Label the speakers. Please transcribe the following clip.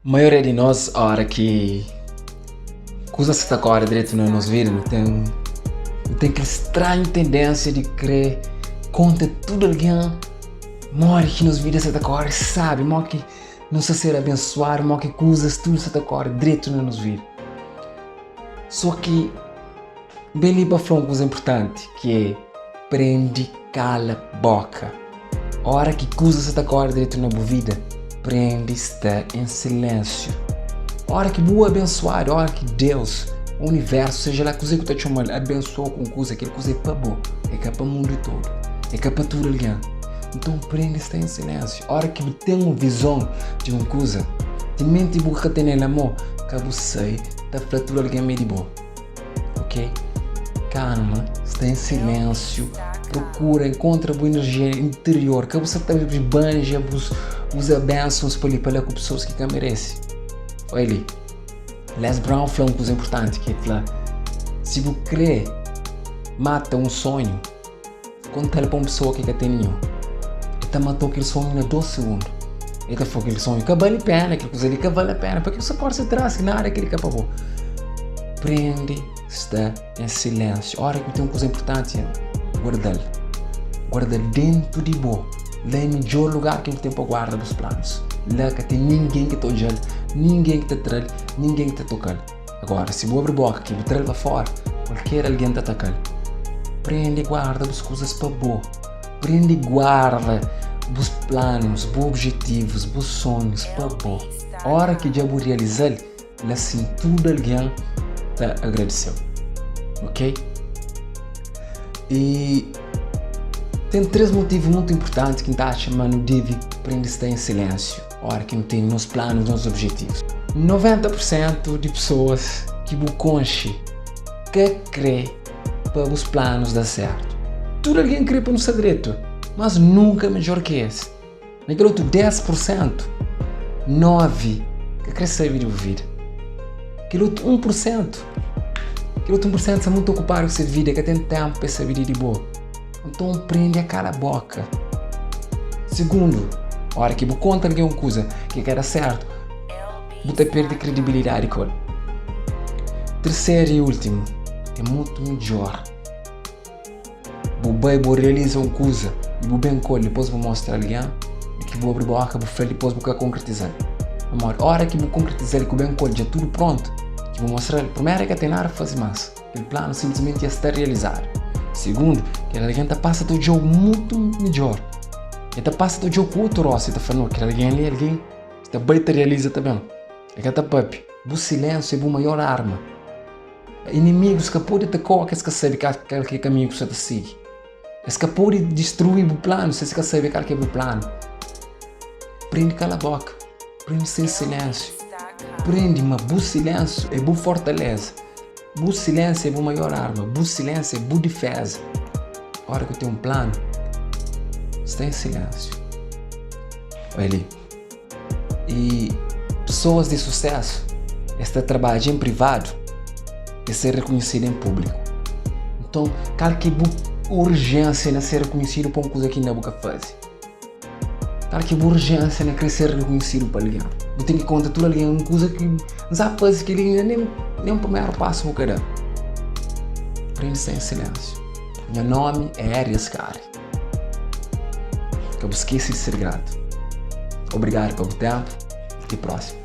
Speaker 1: A maioria de nós, a hora que usa essa cor direito no nosso vídeo, tem aquela estranha tendência de querer conta tudo alguém, morre que nos vídeos essa cor, sabe, morre que não se ser abençoado, morre que usas tudo essa cor direito no nosso vídeo. Só que, bem ali para falar uma coisa importante, que é prende, cala a boca. A hora que usa essa cor direito na tua vida, prende, está em silêncio. A hora que vou abençoar, a hora que Deus, o universo, seja lá coisa que tu chamando, abençoa com coisa, aquele coisa é para bom, é que é para o mundo todo, é que é para tudo alguém. Então prende, está em silêncio. A hora que tem uma visão de uma coisa, de mente e boca tem nela amor, que você está fratura alguém meio de boa. Ok? Calma, está em silêncio. Procura, encontra boa energia interior, que você está banja, usa bênçãos para ali com pessoas que merecem. Olha ali, Les Brown falou uma coisa importante, que é se você crê, mata um sonho, conta ele para uma pessoa que tem nenhum. Ele matou aquele sonho em 2 segundos. Ele falou aquele sonho que vale a pena, aquele coisa ali que vale a pena, porque você pode se trazer nada aquele que acabou. Prende, está em silêncio. A hora que tem uma coisa importante, guarda dentro de boa. Lá é o melhor lugar que ele tem para guardar os planos. Lá que tem ninguém que está olhando, ninguém que está atrás, ninguém que está tocando. Agora, se você abre a boca que você lá fora, qualquer alguém está atacando. Prende e guarda as coisas para boa. Prende e guarda os planos, os objetivos, os sonhos para boa. A hora que já vou realizar, lá sim tudo alguém está agradeceu. Ok? E tem 3 motivos muito importantes que a gente está chamando de prende estar em silêncio. A hora que não tem nos planos, nos objetivos. 90% de pessoas que conche que crê para os planos dar certo. Tudo alguém crê para um segredo, mas nunca melhor que esse. Naquele outro 10%, 9% que quer saber de vida. Aquele outro 1%, está muito ocupado com essa vida, que tem tempo para saber de boa. Então prende a cala a boca. Segundo, a hora que você conta alguém uma coisa que quer dar certo, você perde credibilidade com ele. Terceiro e último, é muito melhor. Você realiza uma coisa e você bem colhe, depois você mostra a alguém e que você abre a boca, você fala, depois você concretizar. Amor, a hora que você concretizar e que você bem colhe, já tudo pronto, que você mostra ele, primeiro é que tem nada a fazer mais. Aquele plano simplesmente já está realizado. Segundo, que alguém passa do jogo muito melhor. Ele passa do jogo com outro rosto, está falando que alguém está bem realiza também. Ele está papi, o silêncio é a maior arma. Inimigos que podem te colocar, que sabe que caminho que você está seguindo. Eles que podem destruir o plano, se você sabe qual é o plano. Prende cala a boca, prende sem silêncio. Prende, mas o silêncio é boa fortaleza. O silêncio é a maior arma, o silêncio é boa defesa. A hora que eu tenho um plano, está em silêncio. Olha ali. E pessoas de sucesso estão trabalhando em privado e ser reconhecidas em público. Então, qualquer urgência em ser reconhecido por uma coisa que não boca faz. Qualquer urgência em ser reconhecido por alguém. Eu tenho que contar tudo alguém uma coisa que não sabe fazer, que ele nem o primeiro passo vou querer. Prende-se em silêncio. Meu nome é Arias Cari. Que eu esqueci de ser grato. Obrigado pelo tempo. Até a próxima.